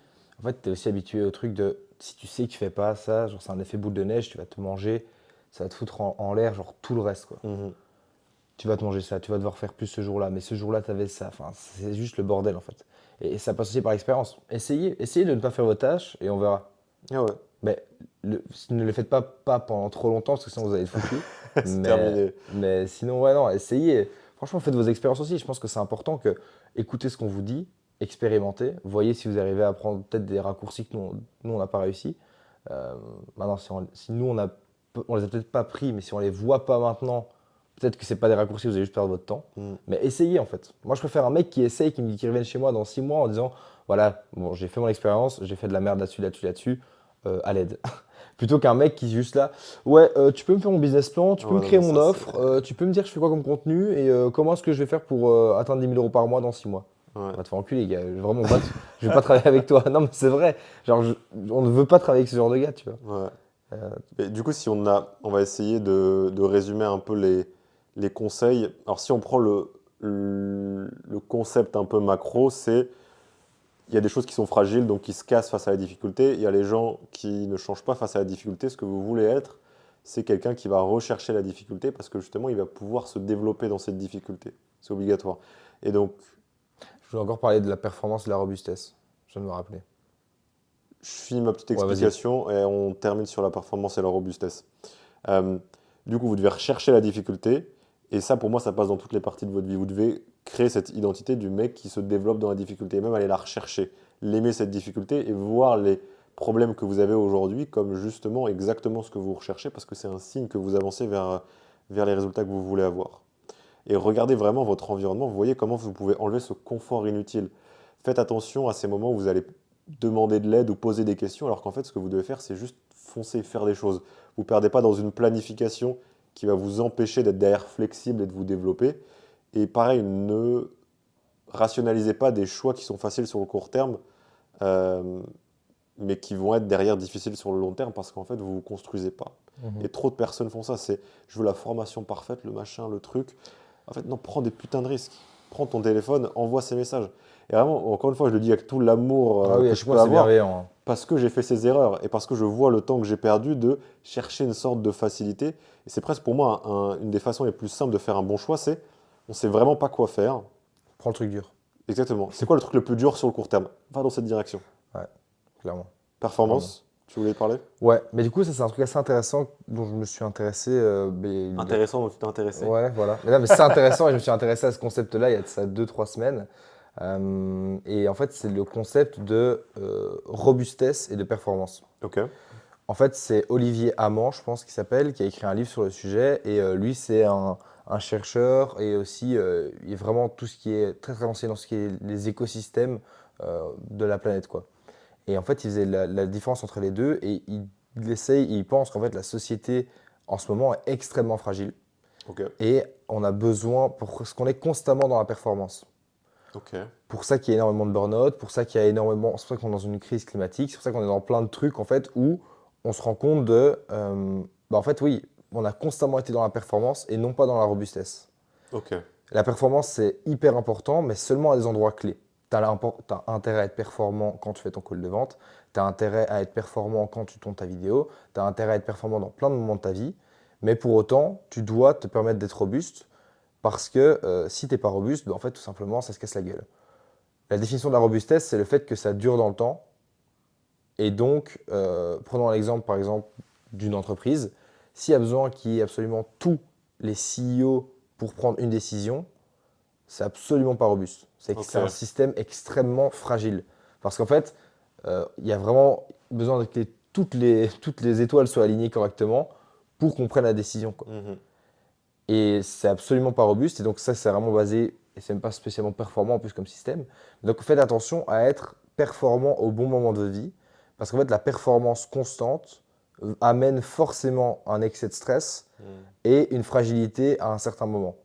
habitué au truc de si tu sais que tu fais pas ça, genre, c'est un effet boule de neige, tu vas te manger, ça va te foutre en l'air, genre, tout le reste, quoi. Mhm. Tu vas te manger ça, tu vas devoir faire plus ce jour-là, mais ce jour-là, tu avais ça. Enfin, c'est juste le bordel en fait. Et ça passe aussi par l'expérience. Essayez de ne pas faire vos tâches et on verra. Ah ouais, Mais ne le faites pas pendant trop longtemps parce que sinon vous allez être foutu. c'est Mais, terminé. mais sinon, ouais, non, essayez. Franchement, faites vos expériences aussi. Je pense que c'est important que écoutez ce qu'on vous dit, expérimentez, voyez si vous arrivez à prendre peut-être des raccourcis que nous on n'a pas réussi. Euh, Maintenant, si nous on les a peut-être pas pris, mais si on les voit pas maintenant, peut-être que c'est pas des raccourcis, vous allez juste perdre votre temps. Mhm. Mais essayez en fait. Moi, je préfère un mec qui essaye, qui me dit qu'il revienne chez moi dans 6 mois en disant voilà, bon, j'ai fait mon expérience, j'ai fait de la merde là-dessus, là-dessus, là-dessus, à l'aide. Plutôt qu'un mec qui est juste là, ouais, tu peux me faire mon business plan, tu peux me Ouais, non, créer mais mon ça, c'est. offre, tu peux me dire je fais quoi comme contenu et comment est-ce que je vais faire pour atteindre 10 000 euros par mois dans 6 mois. Ouais. Va te faire enculer, gars. Vraiment, je vais pas travailler avec toi. Non, mais c'est vrai. Genre, on ne veut pas travailler avec ce genre de gars, tu vois. Ouais. Euh, Et du coup, si on va essayer de résumer un peu les conseils. Alors, si on prend le concept un peu macro, c'est il y a des choses qui sont fragiles, donc qui se cassent face à la difficulté. Il y a les gens qui ne changent pas face à la difficulté. Ce que vous voulez être, c'est quelqu'un qui va rechercher la difficulté parce que justement, il va pouvoir se développer dans cette difficulté. C'est obligatoire. Et donc, je voulais encore parler de la performance et de la robustesse. Je viens de me rappeler. je finis ma petite Ouais, vas-y. explication et on termine sur la performance et la robustesse. Euh, du coup, vous devez rechercher la difficulté. Et ça, pour moi, ça passe dans toutes les parties de votre vie. Vous devez créer cette identité du mec qui se développe dans la difficulté, et même aller la rechercher, l'aimer cette difficulté et voir les problèmes que vous avez aujourd'hui comme justement exactement ce que vous recherchez parce que c'est un signe que vous avancez vers les résultats que vous voulez avoir. Et regardez vraiment votre environnement, vous voyez comment vous pouvez enlever ce confort inutile. Faites attention à ces moments où vous allez demander de l'aide ou poser des questions, alors qu'en fait, ce que vous devez faire, c'est juste foncer, faire des choses. Vous ne perdez pas dans une planification qui va vous empêcher d'être derrière flexible et de vous développer. Et pareil, ne rationalisez pas des choix qui sont faciles sur le court terme, euh, mais qui vont être derrière difficiles sur le long terme parce qu'en fait, vous ne vous construisez pas. Mhm. Et trop de personnes font ça, c'est je veux la formation parfaite, le machin, le truc. En fait, non, prends des putains de risques. Prends ton téléphone, envoie ces messages. Et vraiment, encore une fois, je le dis avec tout l'amour Ah oui, à que je chaque peux fois, c'est avoir. bienveillant, hein. parce que j'ai fait ces erreurs et parce que je vois le temps que j'ai perdu de chercher une sorte de facilité. Et c'est presque pour moi une des façons les plus simples de faire un bon choix, c'est on sait vraiment pas quoi faire. Prends le truc dur. Exactement. C'est quoi le truc le plus dur sur le court terme? Va dans cette direction. Ouais, clairement. Clairement. Performance, tu voulais parler? Ouais, mais du coup, ça, c'est un truc assez intéressant dont je me suis intéressé. Intéressant, donc tu t'es intéressé. Ouais, voilà. Mais, non, mais c'est intéressant et je me suis intéressé à ce concept-là il y a de ça 2, 3 semaines. Et en fait, c'est le concept de robustesse et de performance. Ok. En fait, c'est Olivier Amand, je pense qu'il s'appelle, qui a écrit un livre sur le sujet. Et lui, c'est un chercheur et aussi, il est vraiment tout ce qui est très très lancé dans ce qui est les écosystèmes de la planète, quoi. Et en fait, il faisait la différence entre les deux et il pense qu'en fait, la société en ce moment est extrêmement fragile Ok. et on a besoin, parce qu'on est constamment dans la performance. Ok. Pour ça qu'il y a énormément de burn-out, pour ça qu'il y a énormément, c'est pour ça qu'on est dans une crise climatique, c'est pour ça qu'on est dans plein de trucs en fait où on se rend compte en fait oui, on a constamment été dans la performance et non pas dans la robustesse. Ok. La performance c'est hyper important, mais seulement à des endroits clés. Tu as intérêt à être performant quand tu fais ton call de vente, tu as intérêt à être performant quand tu tournes ta vidéo, tu as intérêt à être performant dans plein de moments de ta vie, mais pour autant, tu dois te permettre d'être robuste parce que si tu n'es pas robuste, en fait tout simplement ça se casse la gueule. La définition de la robustesse, c'est le fait que ça dure dans le temps. Et donc, prenons l'exemple, par exemple, d'une entreprise. S'il y a besoin qu'il y ait absolument tous les CEO pour prendre une décision, c'est absolument pas robuste. C'est un Ok. système extrêmement fragile. Parce qu'en fait, il y a vraiment besoin que toutes les étoiles soient alignées correctement pour qu'on prenne la décision, quoi. Mhm. Et c'est absolument pas robuste. Et donc ça, c'est vraiment basé, et c'est même pas spécialement performant en plus comme système. Donc faites attention à être performant au bon moment de vie, parce qu'en fait, la performance constante amène forcément un excès de stress Mhm. et une fragilité à un certain moment.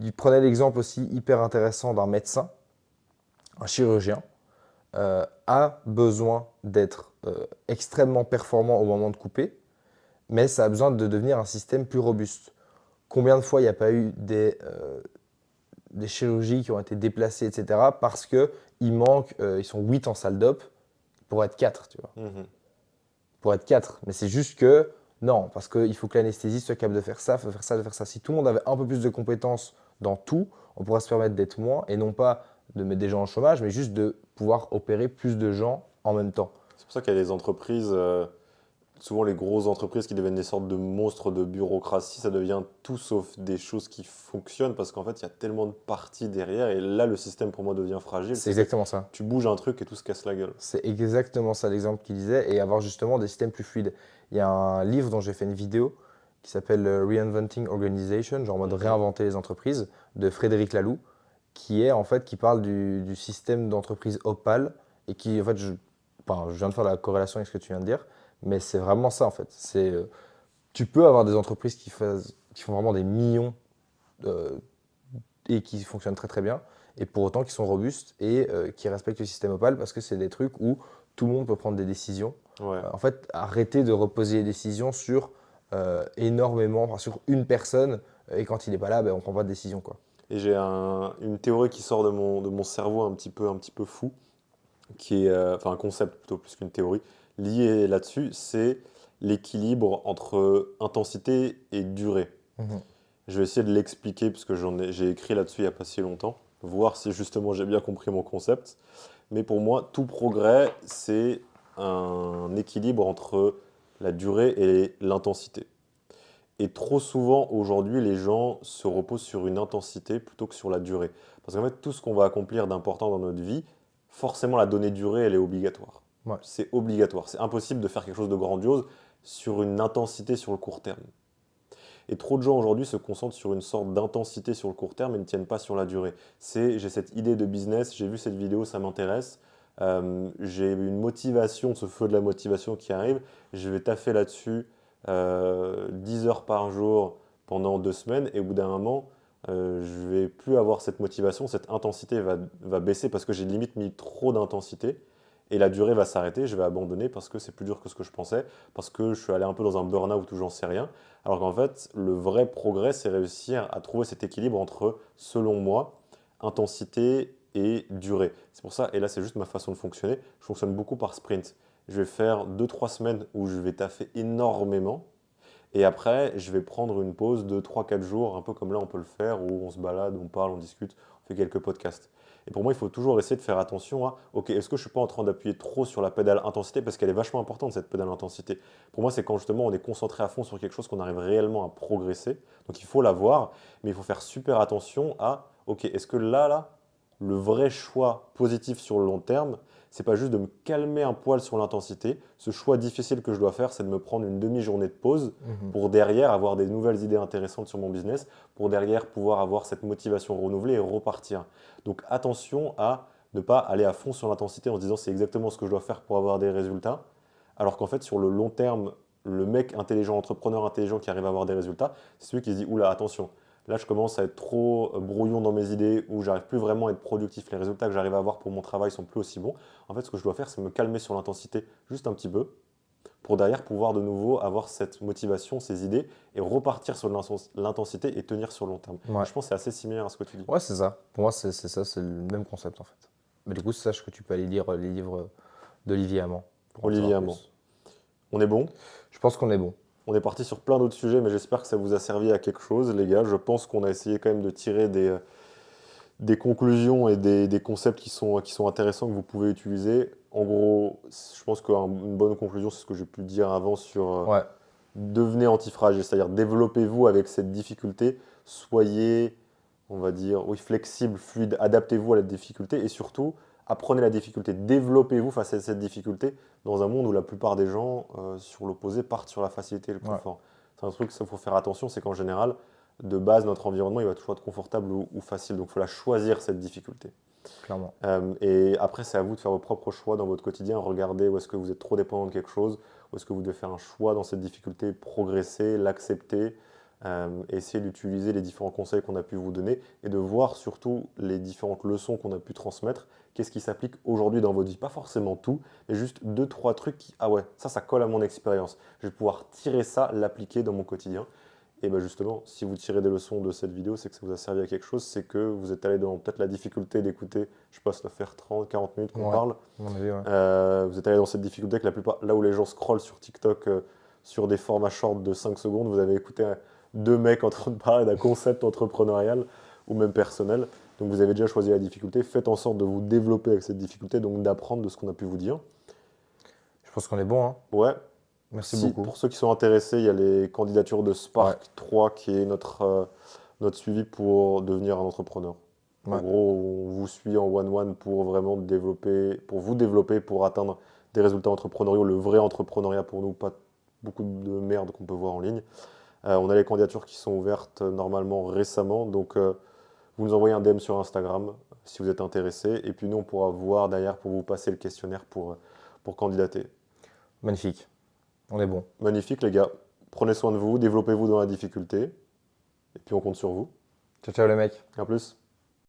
Il prenait l'exemple aussi hyper intéressant d'un médecin, un chirurgien, a besoin d'être extrêmement performant au moment de couper, mais ça a besoin de devenir un système plus robuste. Combien de fois il n'y a pas eu des chirurgies qui ont été déplacées, etc. parce qu'ils manquent, ils sont 8 en salle d'op pour être 4, tu vois. Mhm. Pour être 4. Mais c'est juste que, non, parce qu'il faut que l'anesthésiste soit capable de faire ça, de faire ça, de faire ça. Si tout le monde avait un peu plus de compétences dans tout, on pourrait se permettre d'être moins, et non pas de mettre des gens au chômage, mais juste de pouvoir opérer plus de gens en même temps. C'est pour ça qu'il y a des entreprises, souvent les grosses entreprises qui deviennent des sortes de monstres de bureaucratie, ça devient tout sauf des choses qui fonctionnent parce qu'en fait, il y a tellement de parties derrière et là, le système pour moi devient fragile. C'est C'est que exactement ça. tu bouges un truc et tout se casse la gueule. C'est exactement ça l'exemple qu'il disait, et avoir justement des systèmes plus fluides. Il y a un livre dont j'ai fait une vidéo qui s'appelle Reinventing Organization, genre en mode Mhm. réinventer les entreprises, de Frédéric Laloux, qui parle du système d'entreprise Opal, et qui, en fait, enfin, je viens de faire la corrélation avec ce que tu viens de dire, mais c'est vraiment ça, en fait. Tu peux avoir des entreprises qui font vraiment des millions euh, et qui fonctionnent très très bien, et pour autant qui sont robustes et qui respectent le système Opal parce que c'est des trucs où tout le monde peut prendre des décisions. Ouais. En fait, arrêter de reposer les décisions sur énormément, enfin, sur une personne, et quand il n'est pas là, ben, on ne prend pas de décision, quoi. Et j'ai une théorie qui sort de mon cerveau un petit peu fou, qui est, enfin un concept plutôt plus qu'une théorie, lié là-dessus, c'est l'équilibre entre intensité et durée. Mhm. Je vais essayer de l'expliquer parce que j'ai écrit là-dessus il n'y a pas si longtemps, voir si justement j'ai bien compris mon concept. Mais pour moi, tout progrès, c'est un équilibre entre la durée et l'intensité. Et trop souvent, aujourd'hui, les gens se reposent sur une intensité plutôt que sur la durée. Parce qu'en fait, tout ce qu'on va accomplir d'important dans notre vie, forcément, la donnée durée, elle est obligatoire. Ouais. C'est obligatoire. C'est impossible de faire quelque chose de grandiose sur une intensité sur le court terme. Et trop de gens aujourd'hui se concentrent sur une sorte d'intensité sur le court terme et ne tiennent pas sur la durée. C'est j'ai cette idée de business, j'ai vu cette vidéo, ça m'intéresse, j'ai une motivation, ce feu de la motivation qui arrive, je vais taffer là-dessus 10 heures par jour pendant 2 semaines et au bout d'un moment, je vais plus avoir cette motivation, cette intensité va baisser parce que j'ai limite mis trop d'intensité. Et la durée va s'arrêter, je vais abandonner parce que c'est plus dur que ce que je pensais, parce que je suis allé un peu dans un burn-out où j'en sais rien. Alors qu'en fait, le vrai progrès, c'est réussir à trouver cet équilibre entre, selon moi, intensité et durer. C'est pour ça, et là c'est juste ma façon de fonctionner, je fonctionne beaucoup par sprint. Je vais faire 2-3 semaines où je vais taffer énormément, et après je vais prendre une pause de 3-4 jours, un peu comme là on peut le faire, où on se balade, on parle, on discute, on fait quelques podcasts. Et pour moi, il faut toujours essayer de faire attention à, ok, est-ce que je ne suis pas en train d'appuyer trop sur la pédale intensité, parce qu'elle est vachement importante cette pédale intensité. Pour moi, c'est quand justement on est concentré à fond sur quelque chose qu'on arrive réellement à progresser. Donc il faut l'avoir, mais il faut faire super attention à, ok, est-ce que là, le vrai choix positif sur le long terme, c'est pas juste de me calmer un poil sur l'intensité. Ce choix difficile que je dois faire, c'est de me prendre une demi-journée de pause Mhm. pour derrière avoir des nouvelles idées intéressantes sur mon business, pour derrière pouvoir avoir cette motivation renouvelée et repartir. Donc attention à ne pas aller à fond sur l'intensité en se disant c'est exactement ce que je dois faire pour avoir des résultats, alors qu'en fait sur le long terme, le mec intelligent, entrepreneur intelligent qui arrive à avoir des résultats, c'est celui qui se dit oula attention, là je commence à être trop brouillon dans mes idées ou j'arrive plus vraiment à être productif, les résultats que j'arrive à avoir pour mon travail sont plus aussi bons. En fait ce que je dois faire c'est me calmer sur l'intensité juste un petit peu pour derrière pouvoir de nouveau avoir cette motivation, ces idées et repartir sur l'intensité et tenir sur le long terme. Et Ouais. je pense que c'est assez similaire à ce que tu dis. Ouais, c'est ça. Pour moi, c'est ça, c'est le même concept en fait. Mais du coup, sache que tu peux aller lire les livres d'Olivier Hamon pour en Olivier savoir Hamon. plus. On est bon. Je pense qu'on est bon. On est parti sur plein d'autres sujets, mais j'espère que ça vous a servi à quelque chose, les gars. Je pense qu'on a essayé quand même de tirer des conclusions et des concepts qui sont intéressants que vous pouvez utiliser. En gros, je pense qu'une bonne conclusion, c'est ce que j'ai pu dire avant sur Ouais, devenez antifragile, c'est-à-dire développez-vous avec cette difficulté, soyez, on va dire, oui, flexible, fluide, adaptez-vous à la difficulté et surtout, apprenez la difficulté, développez-vous face à cette difficulté dans un monde où la plupart des gens, sur l'opposé, partent sur la facilité et le ouais, confort. C'est un truc, ça faut faire attention, c'est qu'en général, de base, notre environnement, il va toujours être confortable ou facile, donc il faut la choisir, cette difficulté. clairement. Et après, c'est à vous de faire vos propres choix dans votre quotidien. Regardez où est-ce que vous êtes trop dépendant de quelque chose, où est-ce que vous devez faire un choix dans cette difficulté, progresser, l'accepter, essayer d'utiliser les différents conseils qu'on a pu vous donner et de voir surtout les différentes leçons qu'on a pu transmettre. Qu'est-ce qui s'applique aujourd'hui dans votre vie? Pas forcément tout, mais juste deux, trois trucs qui, ah ouais, ça colle à mon expérience. Je vais pouvoir tirer ça, l'appliquer dans mon quotidien. Et bien justement, si vous tirez des leçons de cette vidéo, c'est que ça vous a servi à quelque chose, c'est que vous êtes allé dans peut-être la difficulté d'écouter, je sais pas, ça doit faire 30, 40 minutes qu'on Ouais, à parle. mon avis, ouais. Vous êtes allé dans cette difficulté que la plupart, là où les gens scrollent sur TikTok sur des formats short de 5 secondes, vous avez écouté deux mecs en train de parler d'un concept entrepreneurial ou même personnel. Donc vous avez déjà choisi la difficulté, faites en sorte de vous développer avec cette difficulté, donc d'apprendre de ce qu'on a pu vous dire. Je pense qu'on est bon, hein. Ouais, Merci si, beaucoup. pour ceux qui sont intéressés, il y a les candidatures de Ouais, Spark 3 qui est notre suivi pour devenir un entrepreneur. En ouais, gros, on vous suit en one-one pour vraiment développer, pour vous développer, pour atteindre des résultats entrepreneuriaux, le vrai entrepreneuriat pour nous, pas beaucoup de merde qu'on peut voir en ligne. On a les candidatures qui sont ouvertes normalement récemment, donc vous nous envoyez un DM sur Instagram si vous êtes intéressé, et puis nous on pourra voir derrière pour vous passer le questionnaire pour candidater. magnifique. On est bon. Magnifique les gars, prenez soin de vous, développez-vous dans la difficulté, et puis on compte sur vous. Ciao, ciao les mecs. À plus.